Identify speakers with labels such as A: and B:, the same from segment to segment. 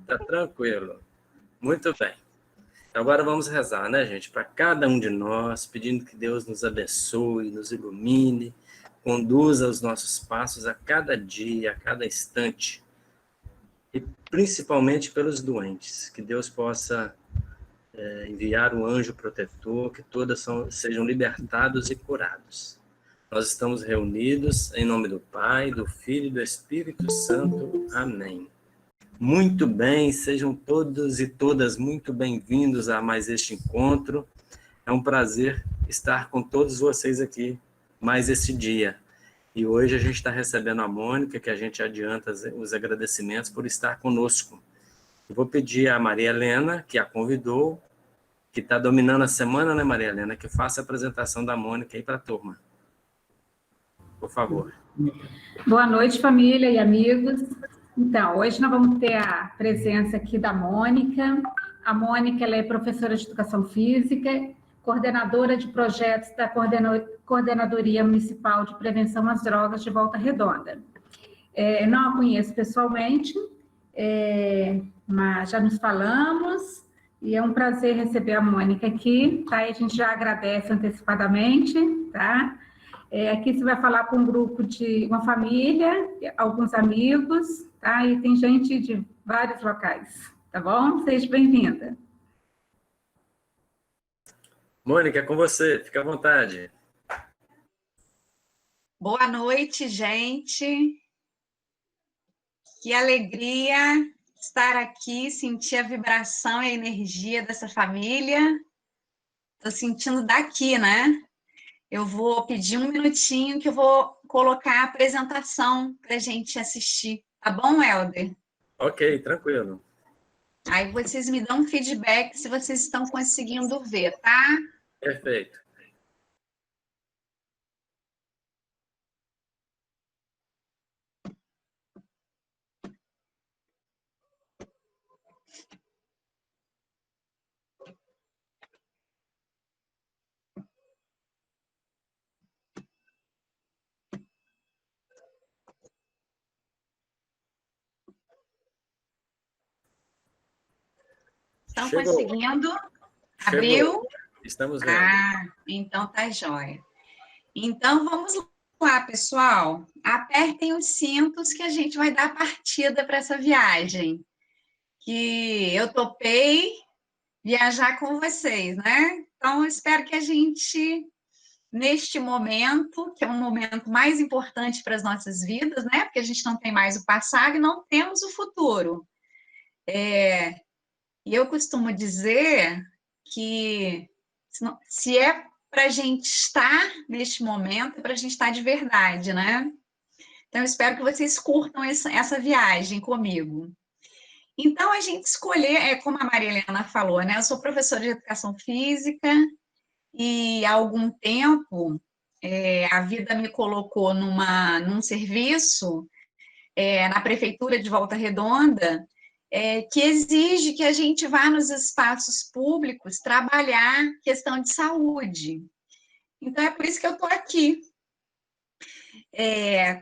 A: Tá tranquilo. Muito bem. Agora vamos rezar, né, gente? Para cada um de nós, pedindo que Deus nos abençoe, nos ilumine, conduza os nossos passos a cada dia, a cada instante. E principalmente pelos doentes, que Deus possa enviar o anjo protetor, que todas sejam libertados e curados. Nós estamos reunidos em nome do Pai, do Filho e do Espírito Santo. Amém. Muito bem, sejam todos e todas muito bem-vindos a mais este encontro. É um prazer estar com todos vocês aqui mais esse dia. E hoje a gente está recebendo a Mônica, que a gente adianta os agradecimentos por estar conosco. Eu vou pedir a Maria Helena, que a convidou, que está dominando a semana, né, Maria Helena, que faça a apresentação da Mônica aí para a turma. Por favor.
B: Boa noite, família e amigos. Então, hoje nós vamos ter a presença aqui da Mônica. A Mônica, ela é professora de Educação Física, coordenadora de projetos da Coordenadoria Municipal de Prevenção às Drogas de Volta Redonda. Não a conheço pessoalmente, mas já nos falamos, e é um prazer receber a Mônica aqui, tá? E a gente já agradece antecipadamente, tá? Aqui você vai falar com um grupo de uma família, alguns amigos, tá? E tem gente de vários locais, tá bom? Seja bem-vinda.
A: Mônica, é com você, fica à vontade.
C: Boa noite, gente. Que alegria estar aqui, sentir a vibração e a energia dessa família. Estou sentindo daqui, né? Eu vou pedir um minutinho que eu vou colocar a apresentação para a gente assistir. Tá bom, Helder?
A: Ok, tranquilo.
C: Aí vocês me dão um feedback se vocês estão conseguindo ver, tá?
A: Perfeito.
C: Estão
A: Chegou.
C: conseguindo? Abriu?
A: Estamos vendo.
C: Ah, então tá jóia. Então vamos lá, pessoal. Apertem os cintos que a gente vai dar partida para essa viagem. Que eu topei viajar com vocês, né? Então, eu espero que a gente, neste momento, que é um momento mais importante para as nossas vidas, né? Porque a gente não tem mais o passado e não temos o futuro. E eu costumo dizer que se é para a gente estar neste momento, é para a gente estar de verdade, né? Então, eu espero que vocês curtam essa viagem comigo. Então, a gente escolher, como a Maria Helena falou, né? Eu sou professora de Educação Física e há algum tempo a vida me colocou num serviço na Prefeitura de Volta Redonda que exige que a gente vá nos espaços públicos trabalhar questão de saúde. Então, é por isso que eu estou aqui,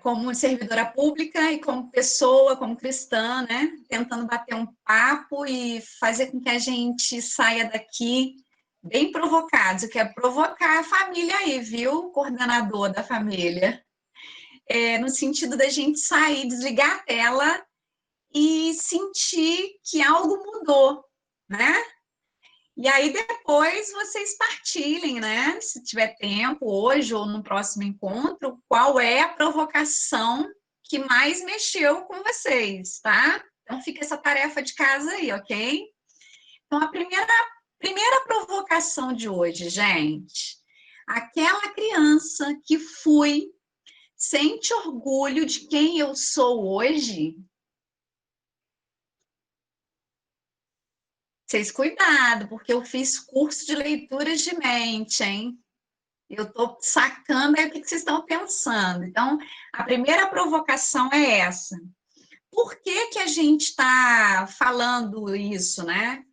C: como servidora pública e como pessoa, como cristã, né? Tentando bater um papo e fazer com que a gente saia daqui bem provocados. Eu quero provocar a família aí, viu? Coordenador da família. No sentido da gente sair, desligar a tela e sentir que algo mudou, né? E aí depois vocês partilhem, né? Se tiver tempo, hoje ou no próximo encontro, qual é a provocação que mais mexeu com vocês, tá? Então fica essa tarefa de casa aí, ok? Então a primeira provocação de hoje, gente, aquela criança que fui, sente orgulho de quem eu sou hoje? Vocês cuidado, porque eu fiz curso de leituras de mente, hein? Eu estou sacando aí o que vocês estão pensando. Então, a primeira provocação é essa. Por que que a gente está falando isso, né?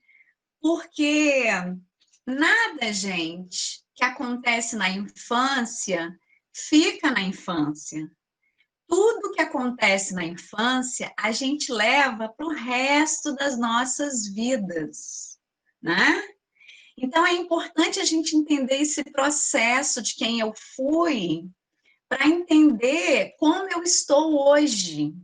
C: Porque nada, gente, que acontece na infância, fica na infância. tudo que acontece na infância, a gente leva para o resto das nossas vidas, né? Então, é importante a gente entender esse processo de quem eu fui, para entender como eu estou hoje.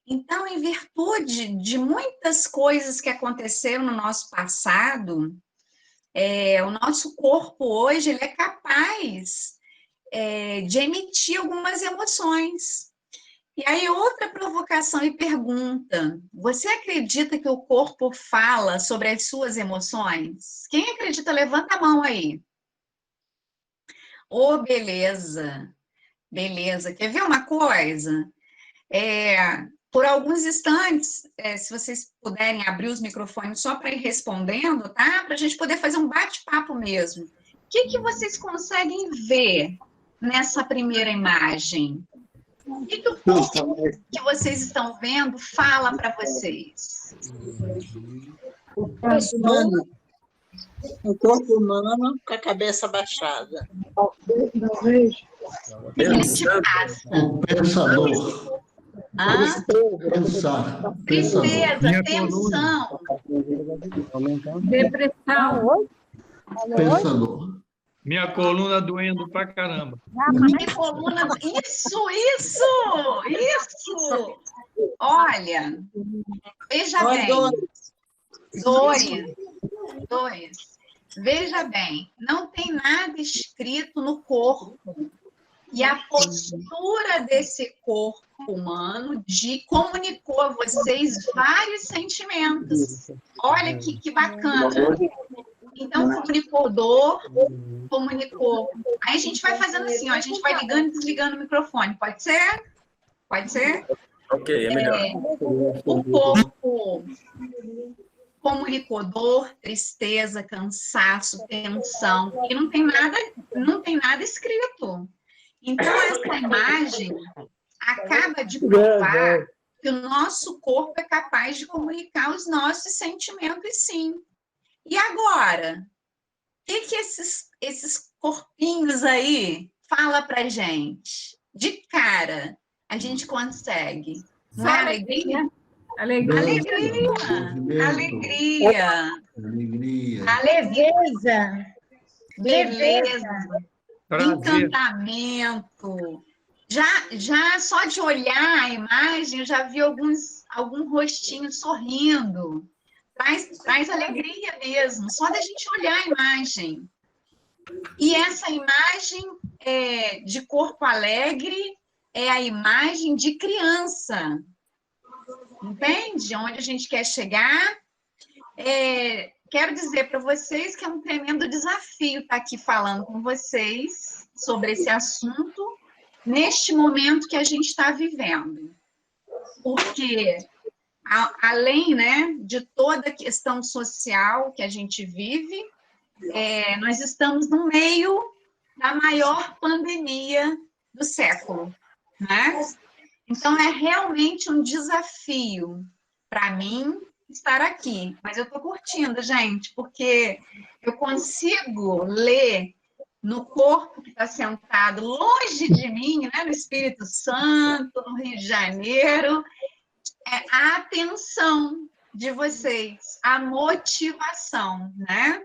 C: Então, em virtude de muitas coisas que aconteceram no nosso passado, o nosso corpo hoje ele é capaz de emitir algumas emoções. E aí, outra provocação e pergunta: você acredita que o corpo fala sobre as suas emoções? Quem acredita, levanta a mão aí. Oh, beleza, beleza. Quer ver uma coisa? Por alguns instantes, se vocês puderem abrir os microfones só para ir respondendo, tá? Para a gente poder fazer um bate-papo mesmo. O que vocês conseguem ver nessa primeira imagem? O que o corpo que vocês estão vendo fala para vocês?
D: O corpo humano com a cabeça baixada.
C: O que te passa?
E: O pensador.
D: Pensar.
C: Tristeza, tensão.
B: Depressão.
D: Pensador.
E: Minha coluna doendo pra caramba.
C: Minha coluna. Isso! Olha, veja bem. Dois. Veja bem, não tem nada escrito no corpo. E a postura desse corpo humano comunicou a vocês vários sentimentos. Olha que bacana. Então, comunicou dor, comunicou. Aí a gente vai fazendo assim, ó, a gente vai ligando e desligando o microfone. Pode ser? Pode ser?
A: Ok, é melhor.
C: O corpo comunicou dor, tristeza, cansaço, tensão. E não tem nada escrito. Então, essa imagem acaba de provar que o nosso corpo é capaz de comunicar os nossos sentimentos, sim. E agora? O que esses corpinhos aí fala pra gente? De cara, a gente consegue. Não é alegria?
B: Alegria.
C: Beleza.
E: Prazer.
C: Encantamento. Já só de olhar a imagem, eu já vi algum rostinho sorrindo. Traz alegria mesmo, só da gente olhar a imagem. E essa imagem de corpo alegre é a imagem de criança. Entende? Onde a gente quer chegar. Quero dizer para vocês que é um tremendo desafio estar aqui falando com vocês sobre esse assunto neste momento que a gente está vivendo. Porque, além, né, de toda a questão social que a gente vive, nós estamos no meio da maior pandemia do século, né? Então, é realmente um desafio para mim estar aqui, mas eu estou curtindo, gente, porque eu consigo ler no corpo que está sentado longe de mim, né, no Espírito Santo, no Rio de Janeiro, a atenção de vocês, a motivação, né?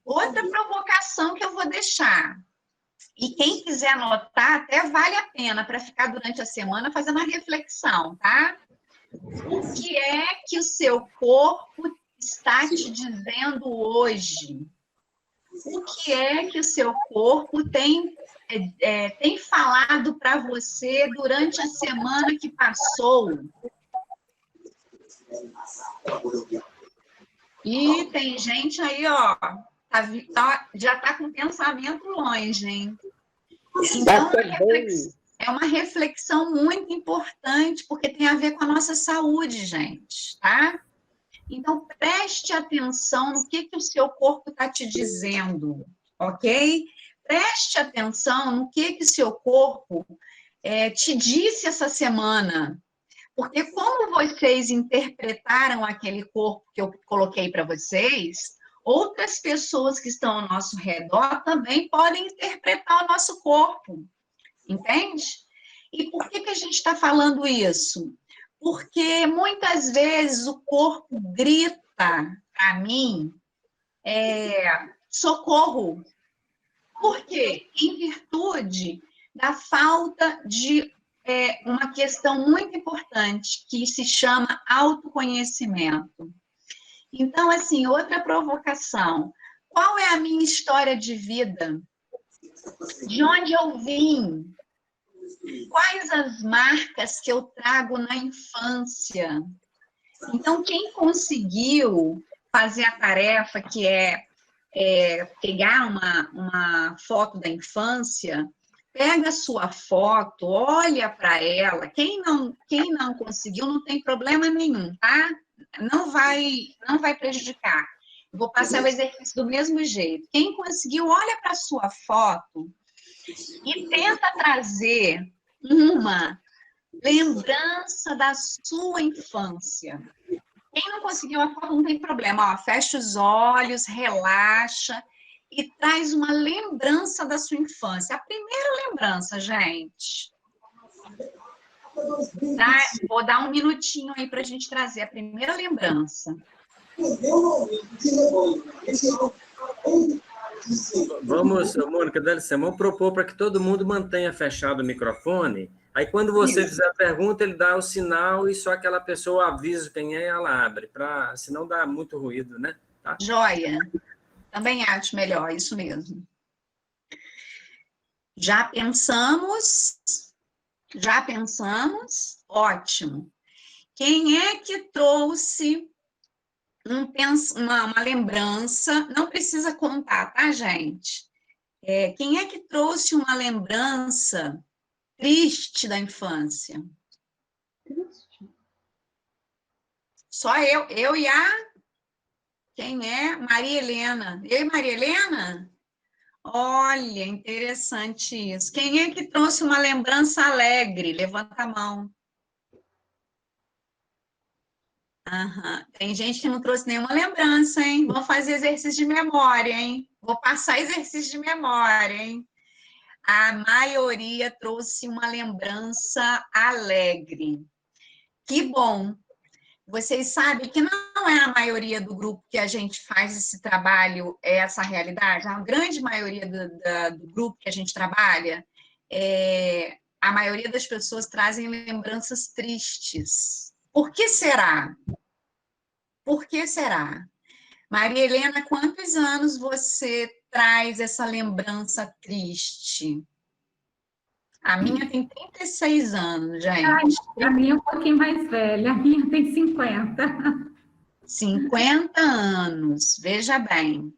C: Outra provocação que eu vou deixar, e quem quiser anotar, até vale a pena para ficar durante a semana fazendo a reflexão, tá? O que é que o seu corpo está te dizendo hoje? O que é que o seu corpo tem falado para você durante a semana que passou? E tem gente aí, ó, já está com pensamento longe, hein? Então, é uma reflexão muito importante, porque tem a ver com a nossa saúde, gente, tá? Então, preste atenção no que o seu corpo está te dizendo, ok? Preste atenção no que o seu corpo te disse essa semana. Porque como vocês interpretaram aquele corpo que eu coloquei para vocês, outras pessoas que estão ao nosso redor também podem interpretar o nosso corpo. Entende? E por que a gente está falando isso? Porque muitas vezes o corpo grita para mim, socorro. Por quê? Em virtude da falta de uma questão muito importante, que se chama autoconhecimento. Então, assim, outra provocação. Qual é a minha história de vida? De onde eu vim? Quais as marcas que eu trago na infância? Então, quem conseguiu fazer a tarefa que é pegar uma foto da infância, pega a sua foto, olha para ela. Quem não conseguiu, não tem problema nenhum, tá? Não vai prejudicar. Eu vou passar o exercício do mesmo jeito. Quem conseguiu, olha para a sua foto e tenta trazer uma lembrança da sua infância. Quem não conseguiu a foto, não tem problema. Ó, fecha os olhos, relaxa e traz uma lembrança da sua infância. A primeira lembrança, gente. Tá? Vou dar um minutinho aí para a gente trazer a primeira lembrança.
A: Vamos, Mônica, vamos propor para que todo mundo mantenha fechado o microfone. Aí, quando você fizer a pergunta, ele dá o sinal e só aquela pessoa avisa quem é e ela abre, senão dá muito ruído, né? Tá?
C: Joia. Também acho melhor, isso mesmo. Já pensamos? Ótimo. Quem é que trouxe uma lembrança? Não precisa contar, tá, gente? Quem é que trouxe uma lembrança triste da infância? Só eu e a... Quem é? Maria Helena. Eu e Maria Helena? Olha, interessante isso. Quem é que trouxe uma lembrança alegre? Levanta a mão. Uhum. Tem gente que não trouxe nenhuma lembrança, hein? Vamos fazer exercício de memória, hein? Vou passar exercício de memória, hein? A maioria trouxe uma lembrança alegre. Que bom! Vocês sabem que não é a maioria do grupo que a gente faz esse trabalho, é essa realidade. A grande maioria do grupo que a gente trabalha, a maioria das pessoas trazem lembranças tristes. Por que será? Por que será? Maria Helena, quantos anos você traz essa lembrança triste? A minha tem 36 anos, gente.
B: A minha é um pouquinho mais velha, a minha tem 50.
C: 50 anos, veja bem.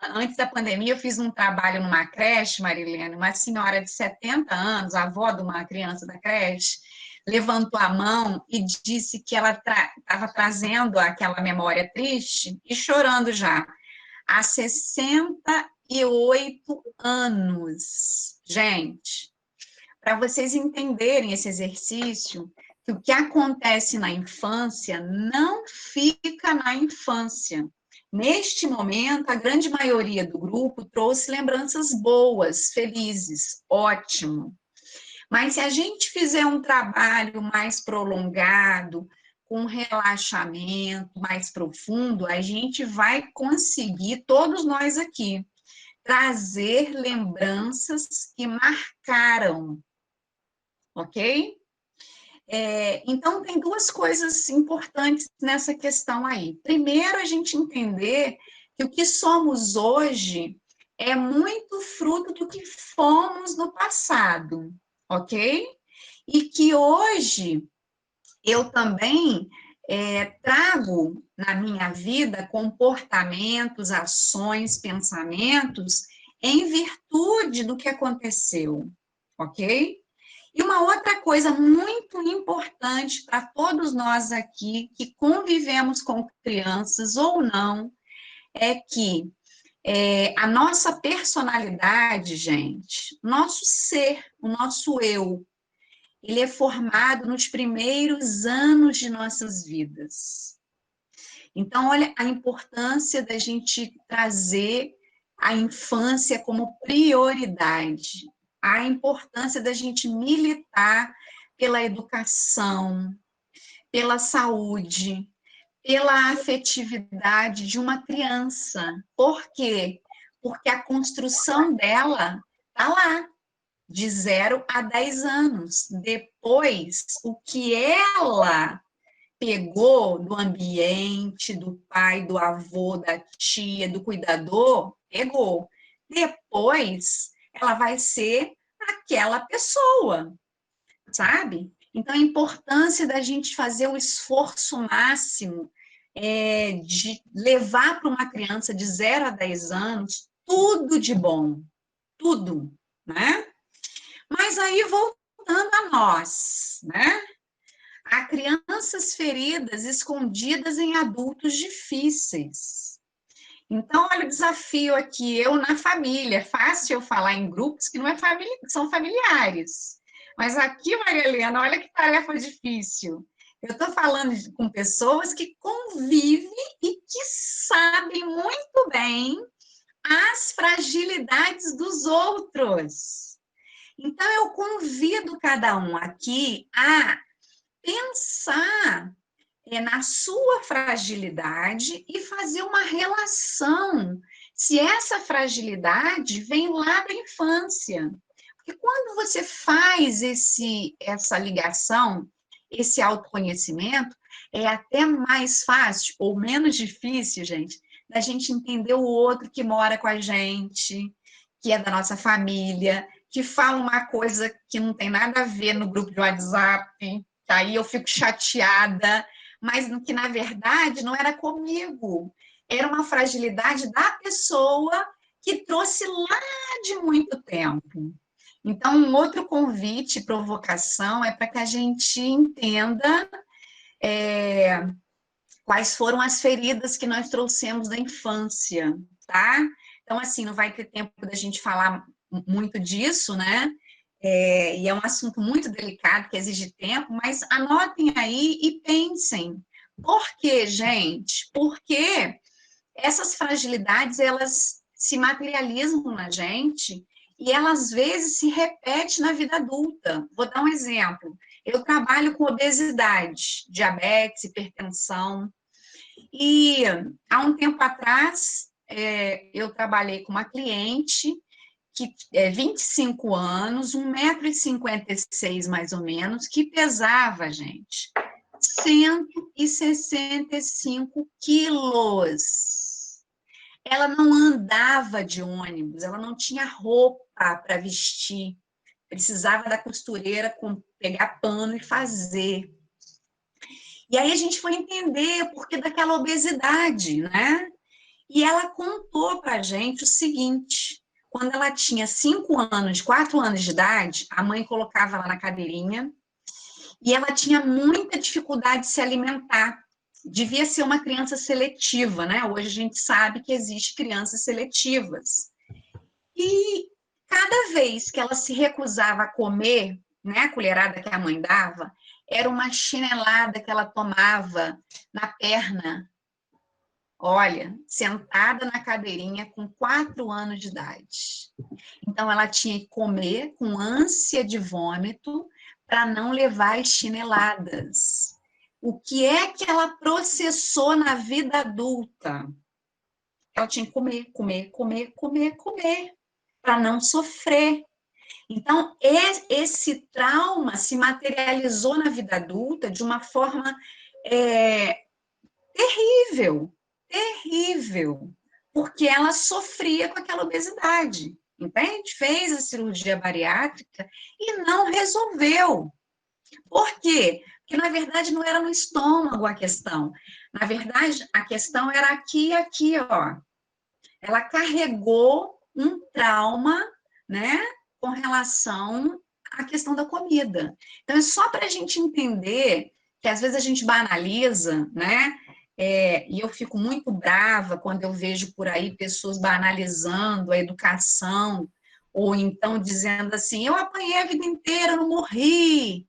C: Antes da pandemia, eu fiz um trabalho numa creche, Marilene, uma senhora de 70 anos, avó de uma criança da creche, levantou a mão e disse que ela estava trazendo aquela memória triste e chorando já, há 68 anos. Gente, para vocês entenderem esse exercício, que o que acontece na infância não fica na infância. Neste momento, a grande maioria do grupo trouxe lembranças boas, felizes, ótimo. Mas se a gente fizer um trabalho mais prolongado, com relaxamento mais profundo, a gente vai conseguir, todos nós aqui, trazer lembranças que marcaram, ok? Então, tem duas coisas importantes nessa questão aí. Primeiro, a gente entender que o que somos hoje é muito fruto do que fomos no passado, ok? E que hoje eu também trago na minha vida comportamentos, ações, pensamentos em virtude do que aconteceu, ok? E uma outra coisa muito importante para todos nós aqui que convivemos com crianças ou não, é que a nossa personalidade, gente, nosso ser, o nosso eu, ele é formado nos primeiros anos de nossas vidas. Então, olha a importância da gente trazer a infância como prioridade. a importância da gente militar pela educação, pela saúde, pela afetividade de uma criança. Por quê? Porque a construção dela está lá, de 0 a 10 anos. Depois, o que ela pegou do ambiente, do pai, do avô, da tia, do cuidador, pegou. Depois, ela vai ser aquela pessoa, sabe? Então, a importância da gente fazer o esforço máximo de levar para uma criança de 0 a 10 anos tudo de bom, tudo, né? Mas aí, voltando a nós, né? Há crianças feridas escondidas em adultos difíceis. Então, olha o desafio aqui, eu na família. É fácil eu falar em grupos que não é família, que são familiares. Mas aqui, Maria Helena, olha que tarefa difícil. Eu estou falando com pessoas que convivem e que sabem muito bem as fragilidades dos outros. Então, eu convido cada um aqui a pensar na sua fragilidade e fazer uma relação, se essa fragilidade vem lá da infância. Porque quando você faz essa ligação, esse autoconhecimento, é até mais fácil, ou menos difícil, gente, da gente entender o outro que mora com a gente, que é da nossa família, que fala uma coisa que não tem nada a ver no grupo de WhatsApp, aí eu fico chateada, mas que, na verdade, não era comigo. Era uma fragilidade da pessoa que trouxe lá de muito tempo. Então, um outro convite, provocação, é para que a gente entenda quais foram as feridas que nós trouxemos da infância, tá? Então, assim, não vai ter tempo da gente falar muito disso, né? E é um assunto muito delicado, que exige tempo, mas anotem aí e pensem. Por quê, gente? Porque essas fragilidades, elas se materializam na gente e elas, às vezes, se repetem na vida adulta. Vou dar um exemplo. Eu trabalho com obesidade, diabetes, hipertensão, e há um tempo atrás, eu trabalhei com uma cliente que 25 anos, 1,56 m mais ou menos, que pesava, gente, 165 quilos. Ela não andava de ônibus, ela não tinha roupa para vestir, precisava da costureira pegar pano e fazer. E aí a gente foi entender o porquê daquela obesidade, né? E ela contou para a gente o seguinte: quando ela tinha 4 anos de idade, a mãe colocava ela na cadeirinha e ela tinha muita dificuldade de se alimentar. Devia ser uma criança seletiva, né? Hoje a gente sabe que existe crianças seletivas. E cada vez que ela se recusava a comer, né, a colherada que a mãe dava, era uma chinelada que ela tomava na perna. Olha, sentada na cadeirinha com 4 anos de idade. Então, ela tinha que comer com ânsia de vômito para não levar as chineladas. O que é que ela processou na vida adulta? Ela tinha que comer, comer, comer, comer, comer, para não sofrer. Então, esse trauma se materializou na vida adulta de uma forma terrível, terrível, porque ela sofria com aquela obesidade, entende? Fez a cirurgia bariátrica e não resolveu. Por quê? Porque, na verdade, não era no estômago a questão. Na verdade, a questão era aqui e aqui, ó. Ela carregou um trauma, né, com relação à questão da comida. Então, é só para a gente entender que, às vezes, a gente banaliza, né? E eu fico muito brava quando eu vejo por aí pessoas banalizando a educação, ou então dizendo assim, eu apanhei a vida inteira, não morri.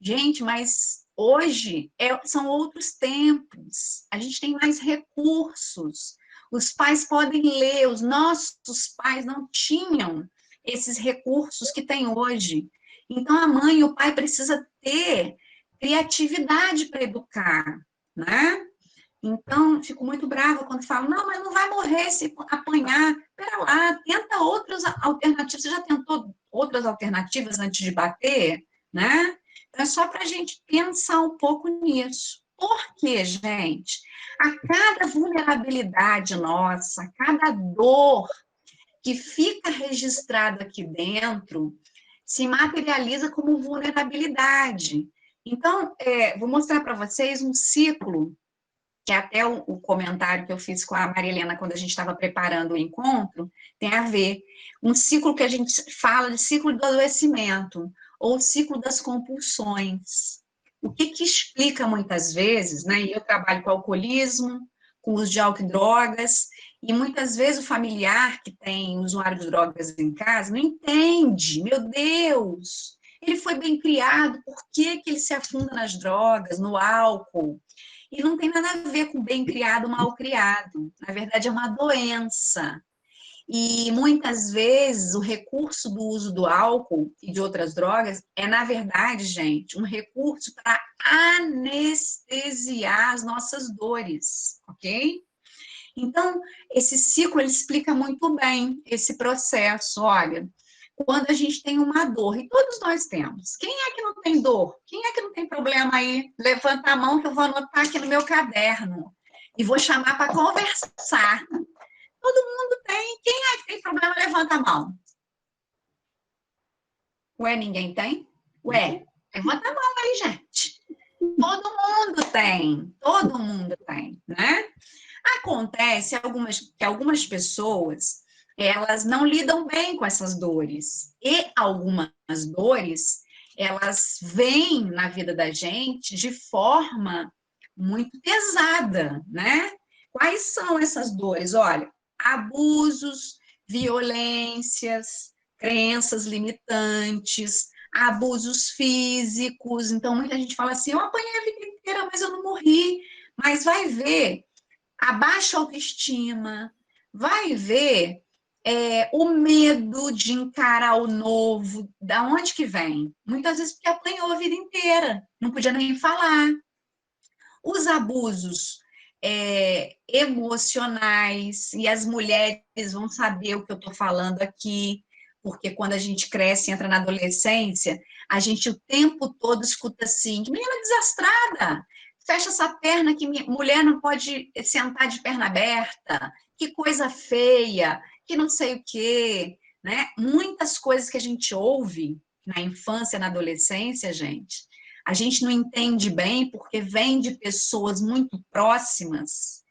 C: Gente, mas hoje são outros tempos, a gente tem mais recursos, os pais podem ler, os nossos pais não tinham esses recursos que tem hoje. Então, a mãe e o pai precisam ter criatividade para educar, né? Então, fico muito brava quando falam, não, mas não vai morrer se apanhar. Pera lá, tenta outras alternativas. Você já tentou outras alternativas antes de bater, né? Então, é só para a gente pensar um pouco nisso. Por quê, gente? A cada vulnerabilidade nossa, a cada dor que fica registrada aqui dentro, se materializa como vulnerabilidade. Então, vou mostrar para vocês um ciclo, que é até o comentário que eu fiz com a Maria Helena quando a gente estava preparando o encontro, tem a ver. Um ciclo que a gente fala de ciclo do adoecimento, ou ciclo das compulsões. O que explica muitas vezes, né? E eu trabalho com alcoolismo, com uso de álcool e drogas, e muitas vezes o familiar que tem usuário de drogas em casa não entende, meu Deus, ele foi bem criado, por que ele se afunda nas drogas, no álcool? E não tem nada a ver com bem criado, mal criado. Na verdade, é uma doença. E muitas vezes o recurso do uso do álcool e de outras drogas é, na verdade, gente, um recurso para anestesiar as nossas dores, ok? Então, esse ciclo ele explica muito bem esse processo. Olha, quando a gente tem uma dor, e todos nós temos. Quem é que não tem dor? Quem é que não tem problema aí? Levanta a mão que eu vou anotar aqui no meu caderno. E vou chamar para conversar. Todo mundo tem. Quem é que tem problema? Levanta a mão. Ué, ninguém tem? Ué, levanta a mão aí, gente. Todo mundo tem, né? Acontece que algumas pessoas, elas não lidam bem com essas dores. E algumas dores, elas vêm na vida da gente de forma muito pesada, né? Quais são essas dores? Olha, abusos, violências, crenças limitantes, abusos físicos. Então, muita gente fala assim, eu apanhei a vida inteira, mas eu não morri. Mas vai ver a baixa autoestima, vai ver o medo de encarar o novo, da onde que vem? Muitas vezes porque apanhou a vida inteira, não podia nem falar. Os abusos emocionais, e as mulheres vão saber o que eu estou falando aqui, porque quando a gente cresce e entra na adolescência, a gente o tempo todo escuta assim, que menina desastrada, fecha essa perna que mulher não pode sentar de perna aberta, que coisa feia, que não sei o quê, né? Muitas coisas que a gente ouve na infância, na adolescência, gente, a gente não entende bem porque vem de pessoas muito próximas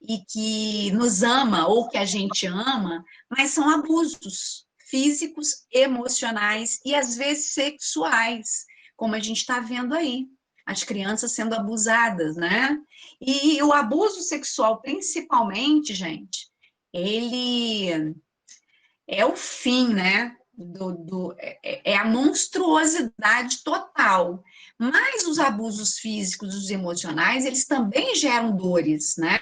C: e que nos ama ou que a gente ama, mas são abusos físicos, emocionais e às vezes sexuais, como a gente está vendo aí. As crianças sendo abusadas, né? E o abuso sexual, principalmente, gente, ele é o fim, né? É a monstruosidade total. Mas os abusos físicos, os emocionais, eles também geram dores, né?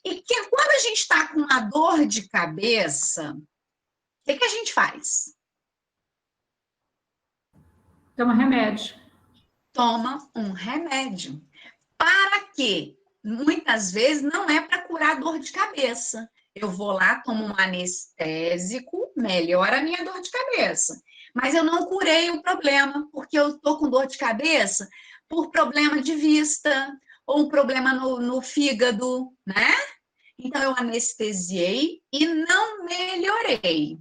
C: E quando a gente está com uma dor de cabeça, o que a gente faz?
B: Toma remédio.
C: Toma um remédio. Para quê? Muitas vezes não é para curar dor de cabeça. Eu vou lá, tomo um anestésico, melhora a minha dor de cabeça. Mas eu não curei o problema, porque eu estou com dor de cabeça por problema de vista, ou um problema no fígado, né? Então, eu anestesiei e não melhorei.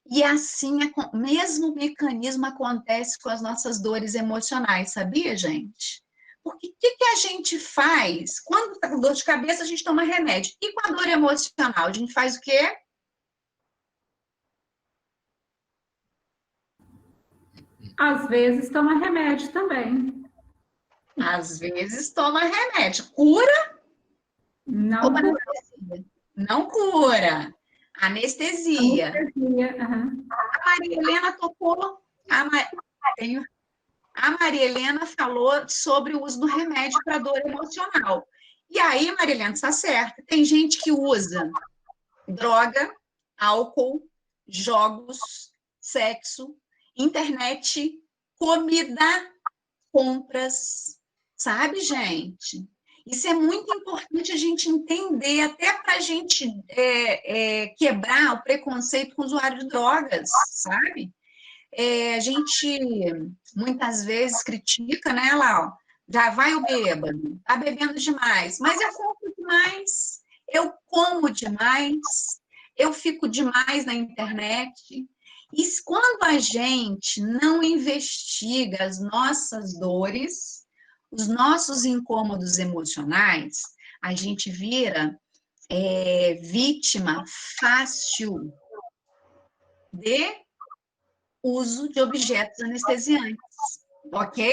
C: E assim, o mesmo mecanismo acontece com as nossas dores emocionais, sabia, gente? Porque o que a gente faz? Quando está com dor de cabeça, a gente toma remédio. E com a dor emocional, a gente faz o quê?
B: Às vezes toma remédio também.
C: Às vezes toma remédio. Cura?
B: Não
C: Ou
B: cura.
C: não cura. Anestesia.
B: Anestesia, uhum.
C: A Maria Helena tocou. A Maria Helena falou sobre o uso do remédio para dor emocional. E aí, Maria Helena, está certa. Tem gente que usa droga, álcool, jogos, sexo, internet, comida, compras, sabe, gente? Isso é muito importante a gente entender, até para a gente quebrar o preconceito com o usuário de drogas, sabe? A gente muitas vezes critica, né, lá, ó, já vai o bêbado, tá bebendo demais, mas eu compro demais, eu como demais, eu fico demais na internet. E quando a gente não investiga as nossas dores, os nossos incômodos emocionais, a gente vira vítima fácil de uso de objetos anestesiantes, ok?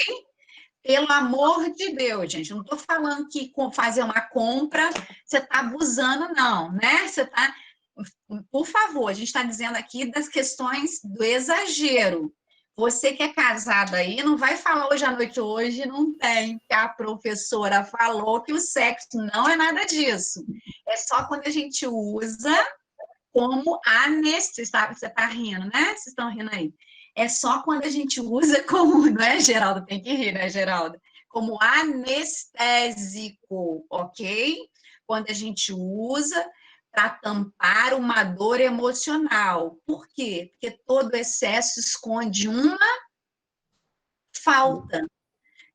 C: Pelo amor de Deus, gente, não estou falando que fazer uma compra você está abusando, não, né? Você está, por favor, a gente está dizendo aqui das questões do exagero. Você que é casada aí, não vai falar hoje à noite, hoje não tem, que a professora falou que o sexo não é nada disso. É só quando a gente usa como anestesia. Você está rindo, né? Vocês estão rindo aí. É só quando a gente usa como, não é, Geraldo? Tem que rir, né, Geraldo? Como anestésico, ok? Quando a gente usa para tampar uma dor emocional. Por quê? Porque todo excesso esconde uma falta.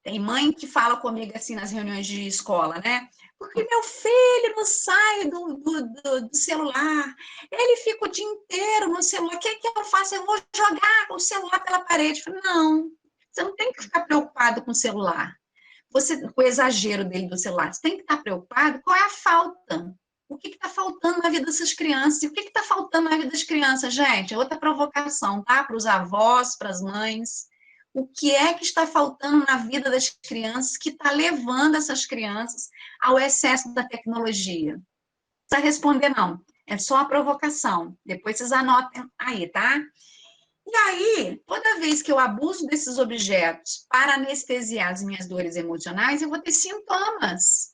C: Tem mãe que fala comigo assim nas reuniões de escola, né? Porque meu filho não sai do celular, ele fica o dia inteiro no celular, o que é que eu faço? Eu vou jogar o celular pela parede. Eu falo, não, você não tem que ficar preocupado com o celular, com o exagero dele do celular, você tem que estar preocupado qual é a falta, o que está faltando na vida dessas crianças, e o que está faltando na vida das crianças, gente? É outra provocação, tá? Para os avós, para as mães. O que é que está faltando na vida das crianças que está levando essas crianças ao excesso da tecnologia? Não precisa responder, não. É só a provocação. Depois vocês anotem aí, tá? E aí, toda vez que eu abuso desses objetos para anestesiar as minhas dores emocionais, eu vou ter sintomas.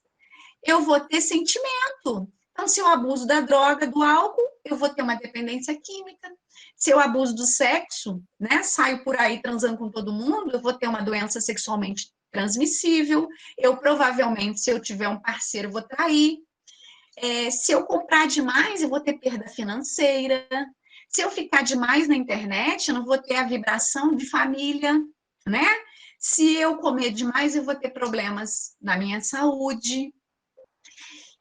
C: Eu vou ter sentimento. Então, se eu abuso da droga, do álcool, eu vou ter uma dependência química. Se eu abuso do sexo, né, saio por aí transando com todo mundo, eu vou ter uma doença sexualmente transmissível. Eu provavelmente, se eu tiver um parceiro, vou trair. Se eu comprar demais, eu vou ter perda financeira. Se eu ficar demais na internet, eu não vou ter a vibração de família, né? Se eu comer demais, eu vou ter problemas na minha saúde.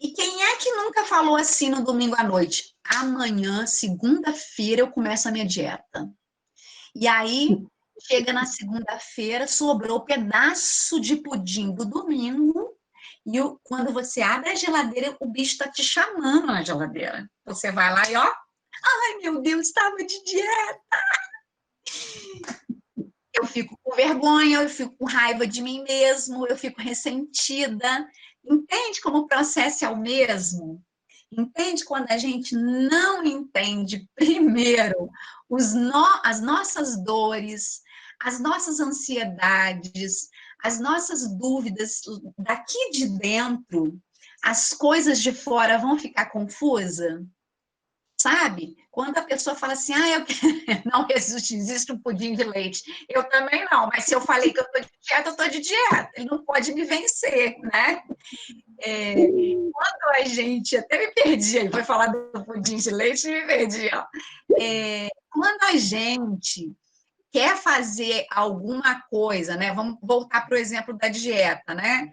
C: E quem é que nunca falou assim no domingo à noite? Amanhã, segunda-feira, eu começo a minha dieta. E aí, chega na segunda-feira, sobrou um pedaço de pudim do domingo, e quando você abre a geladeira, o bicho está te chamando na geladeira. Você vai lá e ó, ai meu Deus, estava de dieta. Eu fico com vergonha, eu fico com raiva de mim mesmo, eu fico ressentida. Entende como o processo é o mesmo? Entende quando a gente não entende, primeiro, as nossas dores, as nossas ansiedades, as nossas dúvidas daqui de dentro, as coisas de fora vão ficar confusas? Sabe? Quando a pessoa fala assim, não existe um pudim de leite. Eu também não, mas se eu falei que eu estou de dieta, eu estou de dieta. Ele não pode me vencer, né? Quando a gente... Até me perdi aí, foi falar do pudim de leite e me perdi, ó. Quando a gente quer fazer alguma coisa, né? Vamos voltar para o exemplo da dieta, né?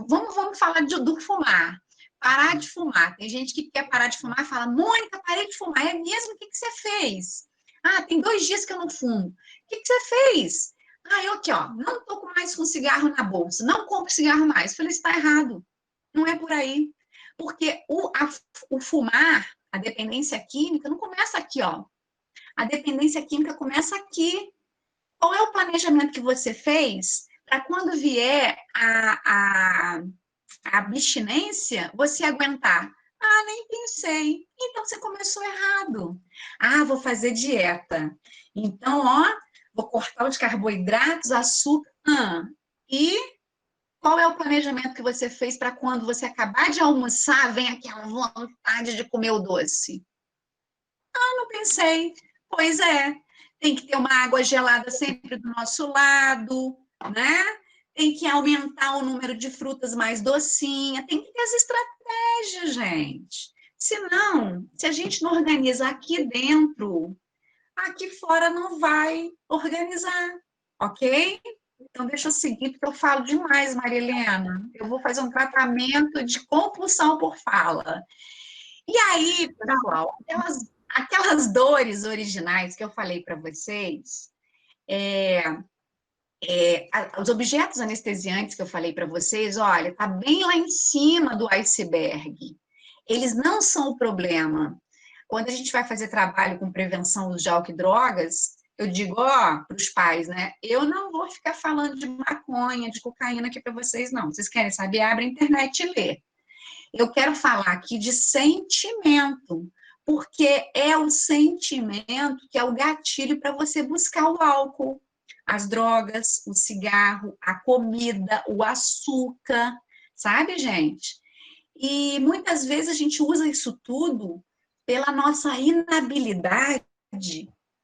C: Vamos falar do fumar. Parar de fumar. Tem gente que quer parar de fumar e fala, Mônica, parei de fumar. É mesmo? O que você fez? Tem 2 dias que eu não fumo. O que você fez? Eu aqui, ó, não estou mais com cigarro na bolsa, não compro cigarro mais. Eu falei, está errado. Não é por aí. Porque o fumar, a dependência química, não começa aqui, ó. A dependência química começa aqui. Qual é o planejamento que você fez para quando vier a abstinência, você aguentar? Nem pensei. Então, você começou errado. Vou fazer dieta. Então, ó, vou cortar os carboidratos, açúcar. E qual é o planejamento que você fez para quando você acabar de almoçar, vem aquela vontade de comer o doce? Não pensei. Pois é, tem que ter uma água gelada sempre do nosso lado, né? Tem que aumentar o número de frutas mais docinha, tem que ter as estratégias, gente. Senão, se a gente não organiza aqui dentro, aqui fora não vai organizar, ok? Então, deixa eu seguir, porque eu falo demais, Maria Helena. Eu vou fazer um tratamento de compulsão por fala. E aí, pessoal, aquelas dores originais que eu falei para vocês, os objetos anestesiantes que eu falei para vocês, olha, tá bem lá em cima do iceberg. Eles não são o problema. Quando a gente vai fazer trabalho com prevenção de álcool e drogas, eu digo, ó, para os pais, né? Eu não vou ficar falando de maconha, de cocaína aqui para vocês, não. Vocês querem saber? Abre a internet e lê. Eu quero falar aqui de sentimento, porque é o sentimento que é o gatilho para você buscar o álcool, as drogas, o cigarro, a comida, o açúcar, sabe, gente? E muitas vezes a gente usa isso tudo pela nossa inabilidade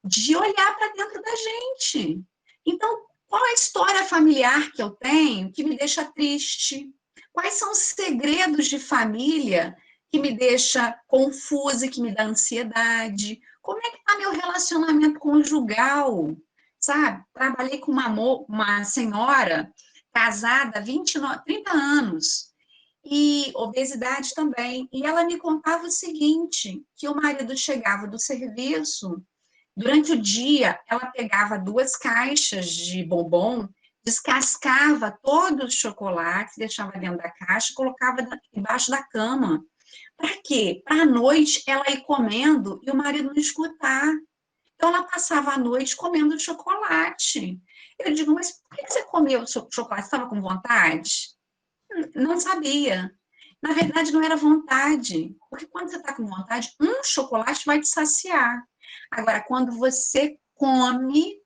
C: de olhar para dentro da gente. Então, qual a história familiar que eu tenho que me deixa triste? Quais são os segredos de família que me deixa confusa, que me dá ansiedade? Como é que está meu relacionamento conjugal? Sabe? Trabalhei com uma senhora casada há 30 anos, e obesidade também. E ela me contava o seguinte, que o marido chegava do serviço, durante o dia, ela pegava 2 caixas de bombom, descascava todos os chocolates, deixava dentro da caixa e colocava embaixo da cama. Para quê? Para a noite ela ir comendo e o marido não escutar. Então, ela passava a noite comendo chocolate. Eu digo, mas por que você comeu chocolate? Você estava com vontade? Não sabia. Na verdade, não era vontade. Porque quando você está com vontade, um chocolate vai te saciar. Agora, quando você come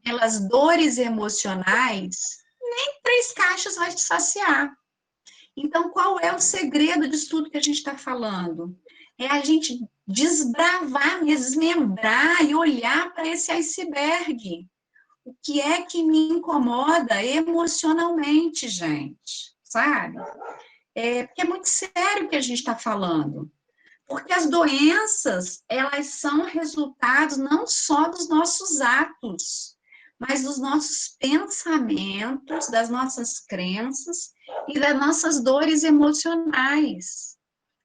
C: pelas dores emocionais, nem 3 caixas vai te saciar. Então, qual é o segredo disso tudo que a gente está falando? É a gente desbravar, desmembrar e olhar para esse iceberg. O que é que me incomoda emocionalmente, gente? Sabe? Porque é muito sério o que a gente está falando. Porque as doenças, elas são resultados não só dos nossos atos, mas dos nossos pensamentos, das nossas crenças e das nossas dores emocionais.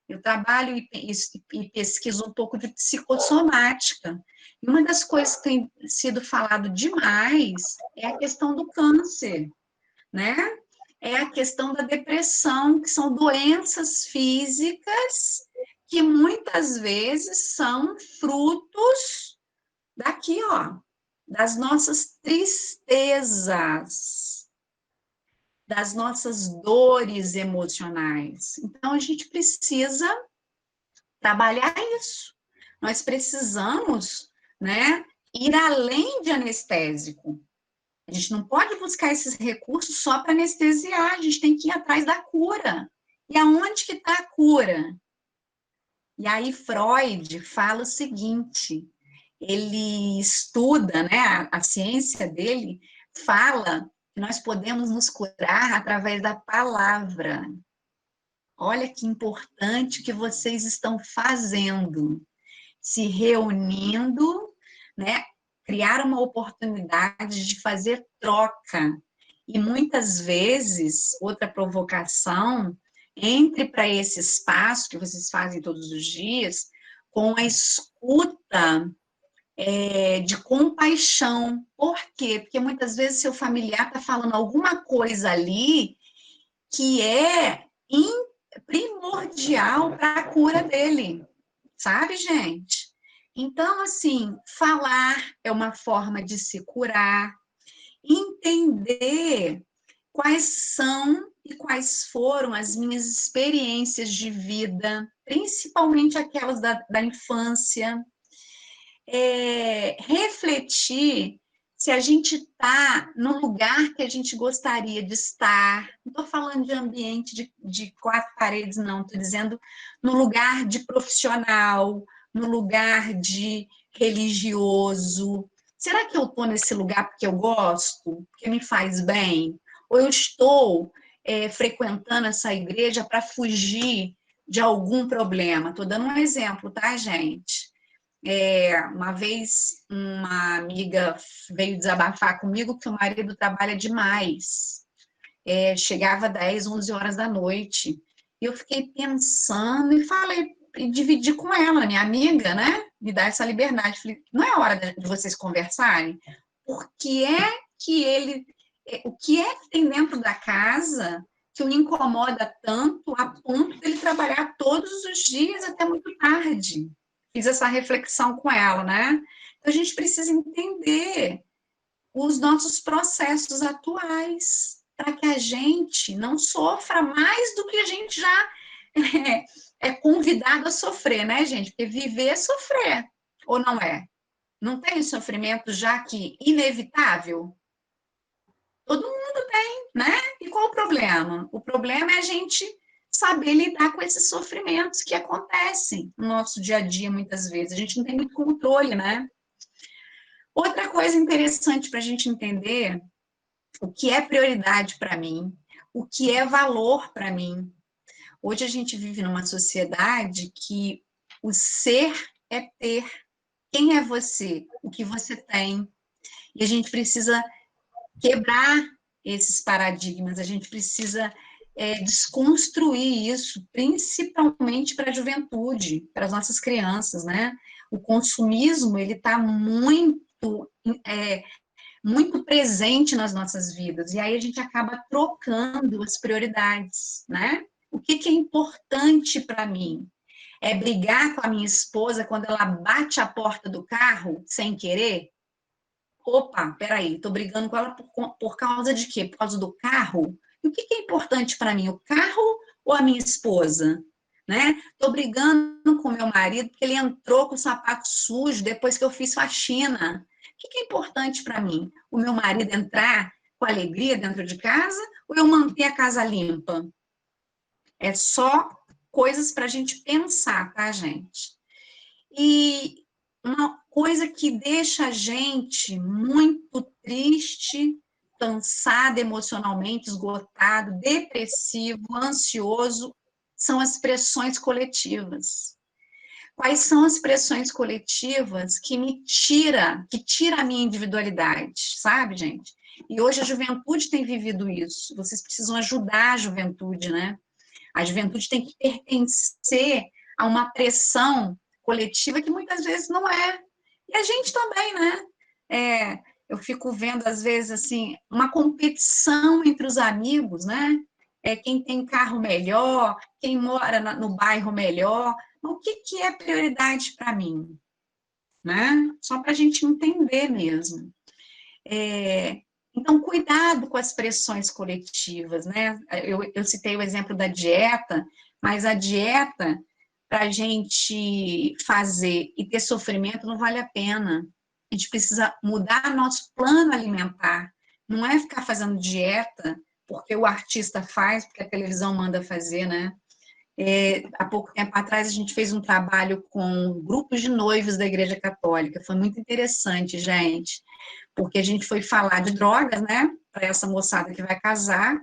C: Eu trabalho e pesquiso um pouco de psicossomática. E uma das coisas que tem sido falado demais é a questão do câncer, né? É a questão da depressão, que são doenças físicas que muitas vezes são frutos daqui, ó, das nossas tristezas, das nossas dores emocionais. Então, a gente precisa trabalhar isso. Nós precisamos, né, ir além de anestésico. A gente não pode buscar esses recursos só para anestesiar, a gente tem que ir atrás da cura. E aonde que está a cura? E aí Freud fala o seguinte, ele estuda, né, a ciência dele fala que nós podemos nos curar através da palavra. Olha que importante que vocês estão fazendo, se reunindo, né, criar uma oportunidade de fazer troca. E muitas vezes, outra provocação, entre para esse espaço que vocês fazem todos os dias, com a escuta de compaixão. Por quê? Porque muitas vezes seu familiar está falando alguma coisa ali que é primordial para a cura dele. Sabe, gente? Então, assim, falar é uma forma de se curar, entender quais são e quais foram as minhas experiências de vida, principalmente aquelas da infância, refletir se a gente está no lugar que a gente gostaria de estar. Não estou falando de ambiente de 4 paredes, não, estou dizendo no lugar de profissional, no lugar de religioso? Será que eu estou nesse lugar porque eu gosto, porque me faz bem? Ou eu estou frequentando essa igreja para fugir de algum problema? Estou dando um exemplo, tá, gente? Uma vez, uma amiga veio desabafar comigo que o marido trabalha demais. Chegava 10, 11 horas da noite. E eu fiquei pensando e falei, e dividi com ela, minha amiga, né? Me dá essa liberdade. Falei, não é hora de vocês conversarem? O que é que tem dentro da casa que o incomoda tanto a ponto de ele trabalhar todos os dias até muito tarde? Fiz essa reflexão com ela, né? Então, a gente precisa entender os nossos processos atuais, para que a gente não sofra mais do que a gente já é convidado a sofrer, né, gente? Porque viver é sofrer, ou não é? Não tem sofrimento já que inevitável? Todo mundo tem, né? E qual o problema? O problema é a gente saber lidar com esses sofrimentos que acontecem no nosso dia a dia, muitas vezes. A gente não tem muito controle, né? Outra coisa interessante para a gente entender o que é prioridade para mim, o que é valor para mim. Hoje a gente vive numa sociedade que o ser é ter. Quem é você? O que você tem? E a gente precisa quebrar esses paradigmas, a gente precisa desconstruir isso, principalmente para a juventude, para as nossas crianças, né? O consumismo, ele está muito presente nas nossas vidas, e aí a gente acaba trocando as prioridades, né? O que é importante para mim? É brigar com a minha esposa quando ela bate a porta do carro sem querer? Opa, peraí, estou brigando com ela por causa de quê? Por causa do carro? E o que é importante para mim, o carro ou a minha esposa? Né? Estou brigando com meu marido porque ele entrou com o sapato sujo depois que eu fiz faxina. O que é importante para mim? O meu marido entrar com alegria dentro de casa ou eu manter a casa limpa? É só coisas para a gente pensar, tá, gente? E uma coisa que deixa a gente muito triste, cansado emocionalmente, esgotado, depressivo, ansioso, são as pressões coletivas. Quais são as pressões coletivas que tira a minha individualidade, sabe, gente? E hoje a juventude tem vivido isso. Vocês precisam ajudar a juventude, né? A juventude tem que pertencer a uma pressão coletiva que muitas vezes não é. E a gente também, né? Eu fico vendo, às vezes, assim, uma competição entre os amigos, né? Quem tem carro melhor, quem mora no bairro melhor. O que é prioridade para mim? Né? Só para a gente entender mesmo. Então, cuidado com as pressões coletivas, né? Eu citei o exemplo da dieta, mas a dieta, para a gente fazer e ter sofrimento, não vale a pena. A gente precisa mudar nosso plano alimentar. Não é ficar fazendo dieta porque o artista faz, porque a televisão manda fazer, né? Há pouco tempo atrás, a gente fez um trabalho com grupos de noivos da Igreja Católica. Foi muito interessante, gente, porque a gente foi falar de drogas, né, para essa moçada que vai casar,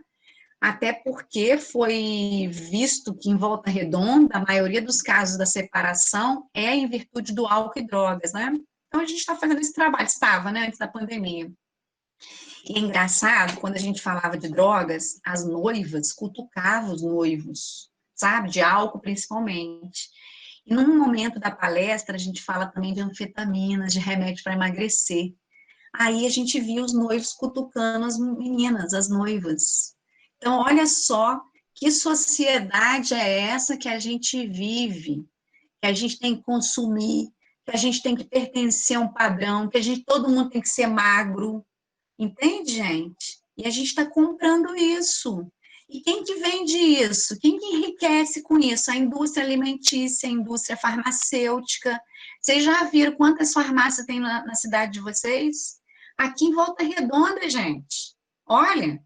C: até porque foi visto que em Volta Redonda, a maioria dos casos da separação é em virtude do álcool e drogas, né? Então, a gente está fazendo esse trabalho, estava, né, antes da pandemia. E é engraçado, quando a gente falava de drogas, as noivas cutucavam os noivos, sabe? De álcool, principalmente. E num momento da palestra, a gente fala também de anfetaminas, de remédio para emagrecer. Aí a gente viu os noivos cutucando as meninas, as noivas. Então, olha só que sociedade é essa que a gente vive, que a gente tem que consumir, que a gente tem que pertencer a um padrão, que todo mundo tem que ser magro. Entende, gente? E a gente está comprando isso. E quem que vende isso? Quem que enriquece com isso? A indústria alimentícia, a indústria farmacêutica. Vocês já viram quantas farmácias tem na cidade de vocês? Aqui em Volta Redonda, gente. Olha,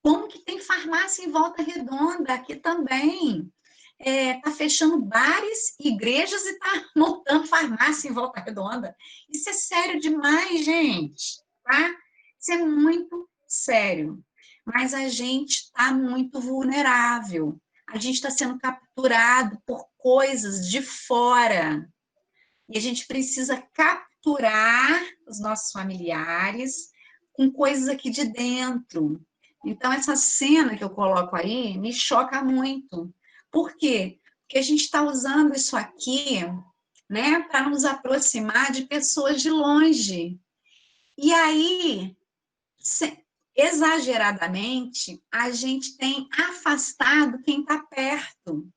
C: como que tem farmácia em Volta Redonda? Aqui também. está fechando bares, igrejas e está montando farmácia em Volta Redonda. Isso é sério demais, gente, tá? Isso é muito sério. Mas a gente está muito vulnerável. A gente está sendo capturado por coisas de fora. E a gente precisa capturar os nossos familiares com coisas aqui de dentro. Então, essa cena que eu coloco aí me choca muito. Por quê? Porque a gente está usando isso aqui, né, para nos aproximar de pessoas de longe. E aí, exageradamente, a gente tem afastado quem está perto.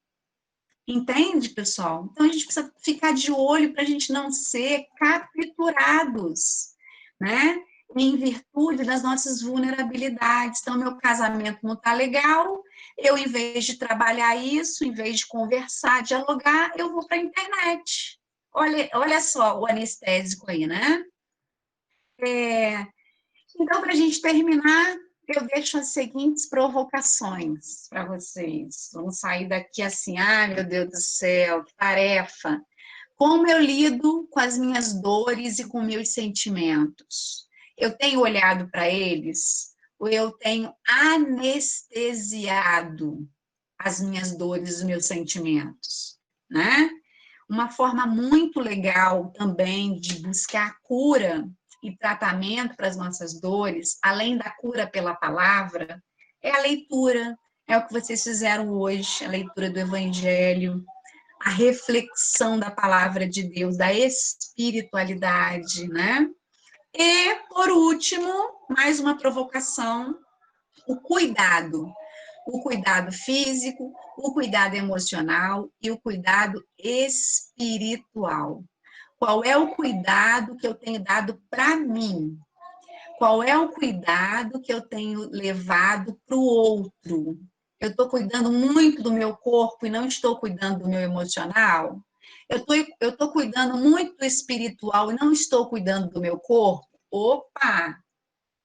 C: Entende, pessoal? Então, a gente precisa ficar de olho para a gente não ser capturados, né? Em virtude das nossas vulnerabilidades. Então, meu casamento não está legal, eu, em vez de trabalhar isso, em vez de conversar, dialogar, eu vou para a internet. Olha só o anestésico aí, né? Então, para a gente terminar, eu deixo as seguintes provocações para vocês. Vamos sair daqui assim, ai meu Deus do céu, que tarefa. Como eu lido com as minhas dores e com meus sentimentos? Eu tenho olhado para eles ou eu tenho anestesiado as minhas dores e os meus sentimentos, né? Uma forma muito legal também de buscar cura e tratamento para as nossas dores, além da cura pela palavra, é a leitura. É o que vocês fizeram hoje, a leitura do Evangelho, a reflexão da palavra de Deus, da espiritualidade, né? E, por último, mais uma provocação, o cuidado. O cuidado físico, o cuidado emocional e o cuidado espiritual. Qual é o cuidado que eu tenho dado para mim? Qual é o cuidado que eu tenho levado para o outro? Eu estou cuidando muito do meu corpo e não estou cuidando do meu emocional? Eu estou cuidando muito do espiritual e não estou cuidando do meu corpo? Opa!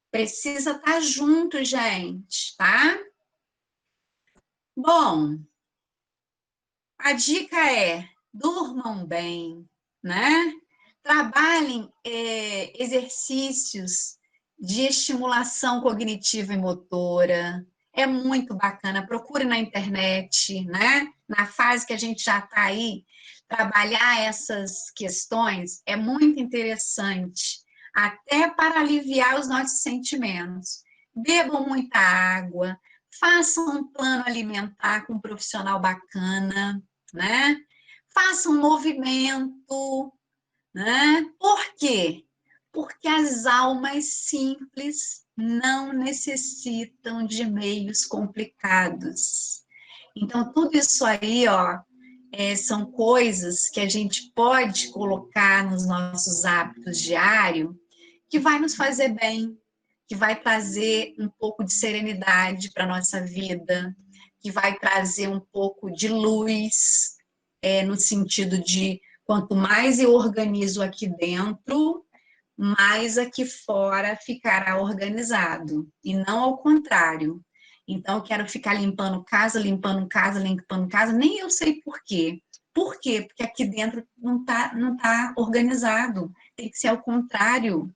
C: Precisa estar junto, gente, tá? Bom, a dica é: durmam bem, né? Trabalhem exercícios de estimulação cognitiva e motora. É muito bacana. Procure na internet, né? Na fase que a gente já está aí, trabalhar essas questões é muito interessante, até para aliviar os nossos sentimentos. Bebam muita água, façam um plano alimentar com um profissional bacana, né? Façam um movimento, né? Por quê? Porque as almas simples não necessitam de meios complicados. Então, tudo isso aí, ó, são coisas que a gente pode colocar nos nossos hábitos diários que vai nos fazer bem, que vai trazer um pouco de serenidade para a nossa vida, que vai trazer um pouco de luz, no sentido de quanto mais eu organizo aqui dentro, mais aqui fora ficará organizado, e não ao contrário. Então, eu quero ficar limpando casa, nem eu sei por quê. Por quê? Porque aqui dentro não tá organizado. Tem que ser ao contrário.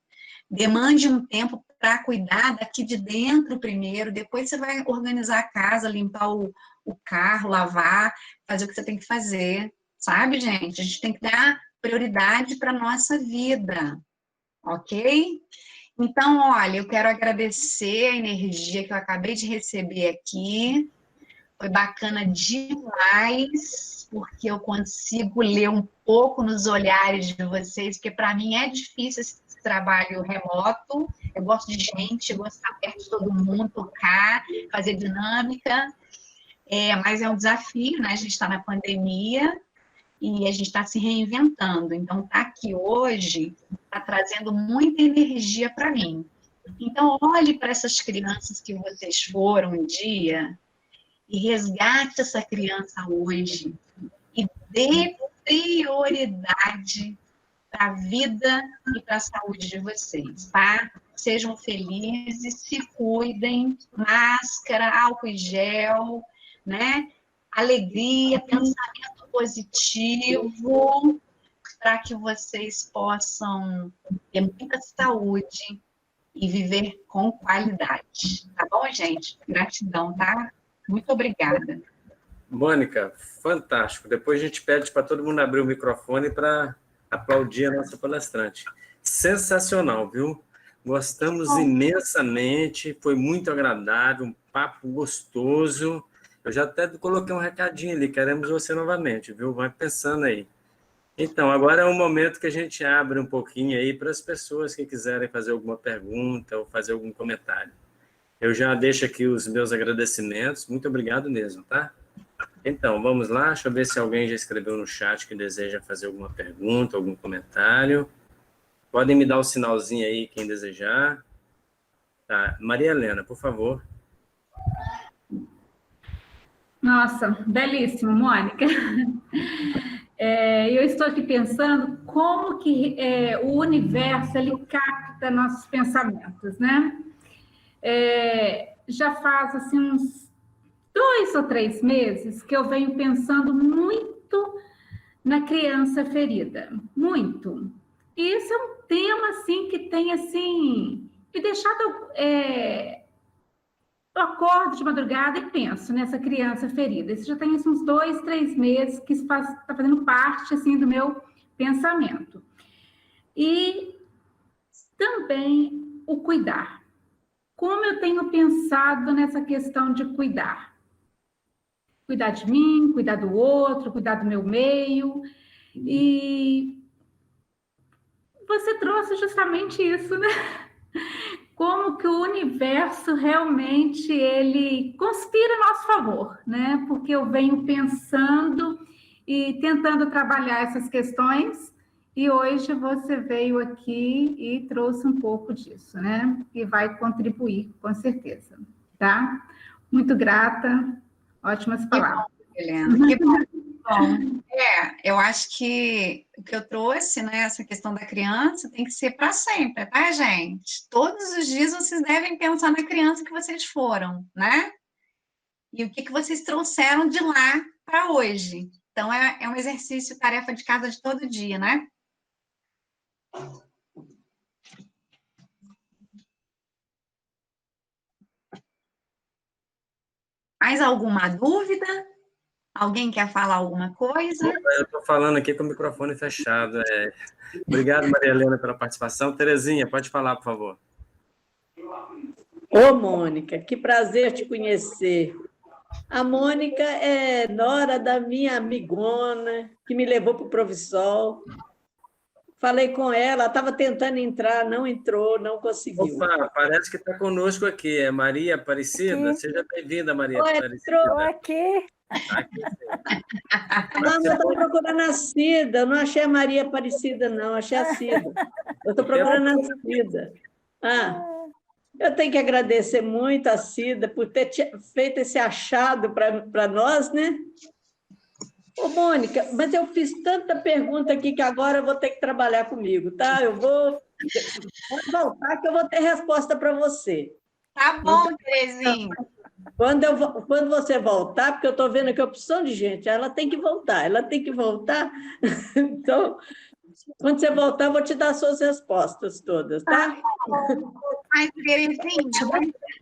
C: Demande um tempo para cuidar daqui de dentro primeiro, depois você vai organizar a casa, limpar o carro, lavar, fazer o que você tem que fazer, sabe, gente? A gente tem que dar prioridade para a nossa vida, ok? Então, olha, eu quero agradecer a energia que eu acabei de receber aqui, foi bacana demais, porque eu consigo ler um pouco nos olhares de vocês, porque para mim é difícil esse trabalho remoto, eu gosto de gente, eu gosto de estar perto de todo mundo, tocar, fazer dinâmica, mas é um desafio, né? A gente está na pandemia e a gente está se reinventando, então estar aqui hoje está trazendo muita energia para mim. Então, olhe para essas crianças que vocês foram um dia e resgate essa criança hoje e dê prioridade para a vida e para a saúde de vocês, tá? Sejam felizes, se cuidem, máscara, álcool e gel, né? alegria, pensamento positivo, para que vocês possam ter muita saúde e viver com qualidade. Tá bom, gente? Gratidão, tá? Muito obrigada.
A: Mônica, fantástico. Depois a gente pede para todo mundo abrir o microfone para aplaudir a nossa palestrante. Sensacional, viu? Gostamos imensamente, foi muito agradável, um papo gostoso. Eu já até coloquei um recadinho ali, queremos você novamente, viu? Vai pensando aí. Então, agora é um momento que a gente abre um pouquinho aí para as pessoas que quiserem fazer alguma pergunta ou fazer algum comentário. Eu já deixo aqui os meus agradecimentos, muito obrigado mesmo, tá? Então, vamos lá, deixa eu ver se alguém já escreveu no chat que deseja fazer alguma pergunta, algum comentário. Podem me dar o sinalzinho aí, quem desejar. Tá, Maria Helena, por favor.
B: Nossa, belíssimo, Mônica. Eu estou aqui pensando como que o universo ele capta nossos pensamentos, né? Já faz assim uns 2 ou 3 meses que eu venho pensando muito na criança ferida, muito. E esse é um tema assim que tem assim me deixado eu acordo de madrugada e penso nessa criança ferida. Isso já tem assim, uns 2, 3 meses que está fazendo parte assim, do meu pensamento. E também o cuidar. Como eu tenho pensado nessa questão de cuidar? Cuidar de mim, cuidar do outro, cuidar do meu meio. E você trouxe justamente isso, né? Como que o universo realmente ele conspira a nosso favor, né? Porque eu venho pensando e tentando trabalhar essas questões e hoje você veio aqui e trouxe um pouco disso, né? E vai contribuir, com certeza, tá? Muito grata, ótimas palavras.
C: Que bom, Helena, que bom. Bom, eu acho que o que eu trouxe, né, essa questão da criança, tem que ser para sempre, tá, gente? Todos os dias vocês devem pensar na criança que vocês foram, né? E o que vocês trouxeram de lá para hoje. Então, é um exercício, tarefa de casa de todo dia, né? Mais alguma dúvida? Alguém quer falar alguma coisa?
A: Eu estou falando aqui com o microfone fechado. Obrigado, Maria Helena, pela participação. Terezinha, pode falar, por favor.
D: Ô, Mônica, que prazer te conhecer. A Mônica é nora da minha amigona, que me levou para o Profissol. Falei com ela, estava tentando entrar, não entrou, não conseguiu.
A: Opa, parece que está conosco aqui. É Maria Aparecida. Seja bem-vinda, Maria Aparecida.
F: Estou aqui.
D: Não, eu estou procurando a Cida, eu não achei a Maria Aparecida, não, achei a Cida. Eu estou procurando a Cida. Eu tenho que agradecer muito a Cida por ter feito esse achado para nós, né? Ô, Mônica, mas eu fiz tanta pergunta aqui que agora eu vou ter que trabalhar comigo, tá? Eu vou voltar que eu vou ter resposta para você.
C: Tá bom, Terezinha.
D: Quando você voltar, porque eu estou vendo que é opção de gente, ela tem que voltar. Então, quando você voltar, eu vou te dar as suas respostas todas, tá?
C: Mas, Terezinha,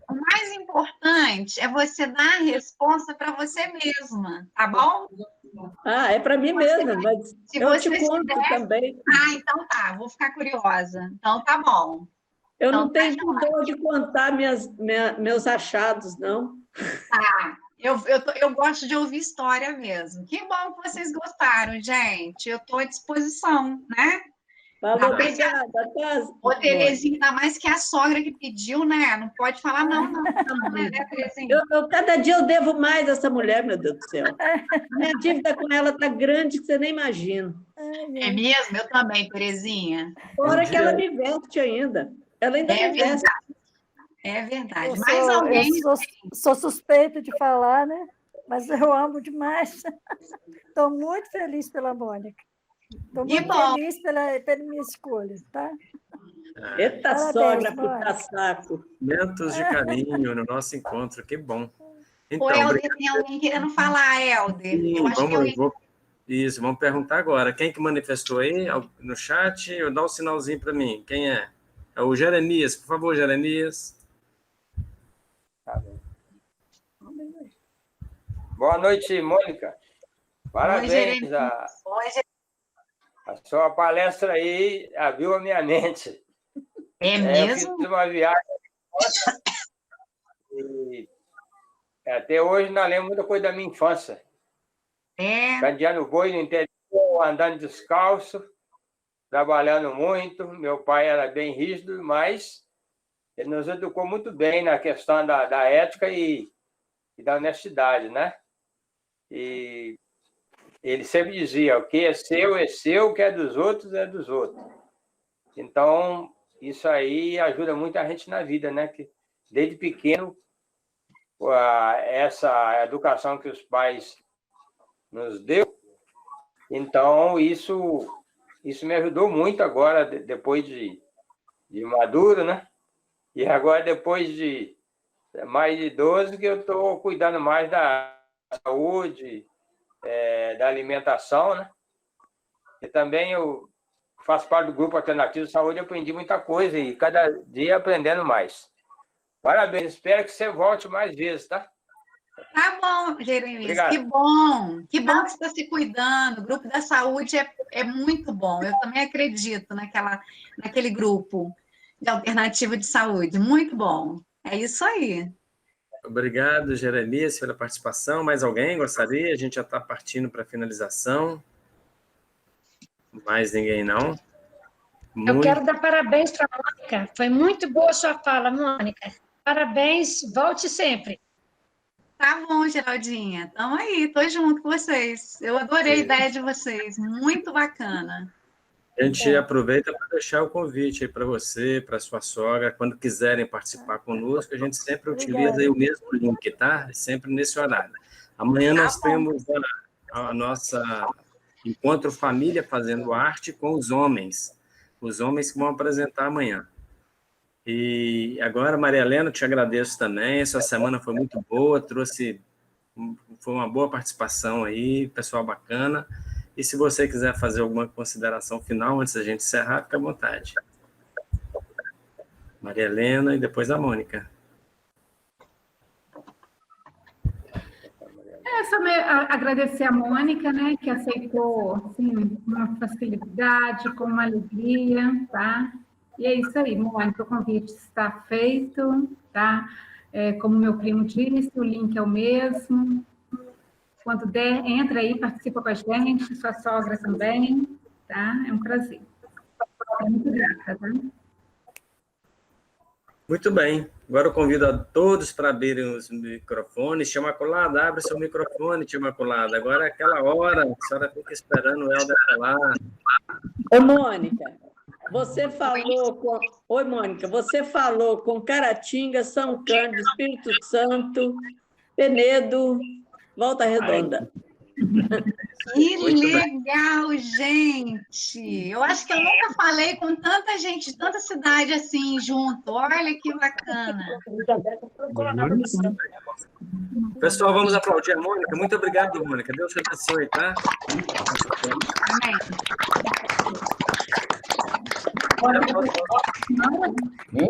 C: o mais importante é você dar a resposta para você mesma, tá bom?
D: É para mim mesma, mas eu te conto também.
C: Então tá, vou ficar curiosa. Então tá bom.
D: Eu não tenho dor de contar meus achados, não.
C: Tá, eu gosto de ouvir história mesmo. Que bom que vocês gostaram, gente. Eu estou à disposição, né?
D: Falou, obrigada.
C: Ô, Terezinha, ainda mais que a sogra que pediu, né? Não pode falar não, né, Terezinha?
D: Cada dia eu devo mais a essa mulher, meu Deus do céu. Minha dívida com ela está grande que você nem imagina.
C: É mesmo? Eu também, Terezinha.
D: Fora que ela me veste ainda. Ela ainda me veste.
C: É verdade. Mais alguém?
F: Eu sou suspeita de falar, né? Mas eu amo demais. Estou muito feliz pela Mônica. Estou muito feliz pela minha escolha, tá?
D: Eita, parabéns, sogra, puta saco.
A: Momentos de carinho no nosso encontro, que bom. Então,
C: Ô, Helder,
A: obrigado.
C: tem alguém querendo falar, Helder?
A: Sim,
C: Eu acho que alguém...
A: Isso, vamos perguntar agora. Quem que manifestou aí no chat? Eu dá um sinalzinho para mim. Quem é? É o Jeremias. Por favor, Jeremias.
G: Tá bem. Boa noite, Mônica. Parabéns. A sua palestra aí abriu a minha mente.
C: É
G: Eu
C: mesmo?
G: fiz uma viagem e até hoje não lembro muita coisa da minha infância. Candeando boi no interior, andando descalço, trabalhando muito. Meu pai era bem rígido, mas ele nos educou muito bem na questão da ética e da honestidade, né? E ele sempre dizia, o que é seu, o que é dos outros é dos outros. Então, isso aí ajuda muito a gente na vida, né? Que desde pequeno, essa educação que os pais nos deu, então isso me ajudou muito agora, depois de maduro, né? E agora, depois de mais de idoso, que eu estou cuidando mais da saúde, da alimentação, né? E também eu faço parte do Grupo Alternativo de Saúde, aprendi muita coisa e cada dia aprendendo mais. Parabéns, espero que você volte mais vezes, tá?
C: Tá bom, Jeremias,
G: Obrigado.
C: que bom que você está se cuidando. O grupo da saúde é muito bom. Eu também acredito naquele grupo de alternativa de saúde. Muito bom. É isso aí.
A: Obrigado, Jeremias, pela participação. Mais alguém gostaria? A gente já está partindo para a finalização. Mais ninguém, não?
H: Eu quero dar parabéns para a Mônica. Foi muito boa a sua fala, Mônica. Parabéns, volte sempre.
C: Tá bom, Geraldinha. Estamos aí, estou junto com vocês. Eu adorei a ideia de vocês. Muito bacana.
A: A gente aproveita para deixar o convite aí para você, para sua sogra, quando quiserem participar conosco, a gente sempre utiliza aí o mesmo link, tá? Sempre nesse horário. Amanhã nós temos a nossa Encontro Família Fazendo Arte com os homens que vão apresentar amanhã. E agora, Maria Helena, te agradeço também, essa semana foi muito boa, foi uma boa participação aí, pessoal bacana. E se você quiser fazer alguma consideração final antes da gente encerrar, fica à vontade. Maria Helena e depois a Mônica.
B: Agradecer a Mônica, né, que aceitou assim, com uma facilidade, com uma alegria, tá? E é isso aí, Mônica, o convite está feito, tá? Como meu primo disse, o link é o mesmo. Quando der, entra aí, participa com a gente, sua sogra também, tá? É um prazer. Muito grata, tá?
A: Muito bem. Agora eu convido a todos para abrirem os microfones. Tia Imaculada, abre seu microfone, Tia Imaculada. Agora é aquela hora, a senhora fica esperando o Helder falar.
D: Ô, Mônica, você falou com... Oi, Mônica, você falou com Caratinga, São Cândido, Espírito Santo, Penedo, Volta Redonda.
C: Que legal, gente! Eu acho que eu nunca falei com tanta gente, tanta cidade assim junto. Olha que bacana.
A: Pessoal, vamos aplaudir a Mônica. Muito obrigado, Mônica. Deus te abençoe, tá?
C: Amém.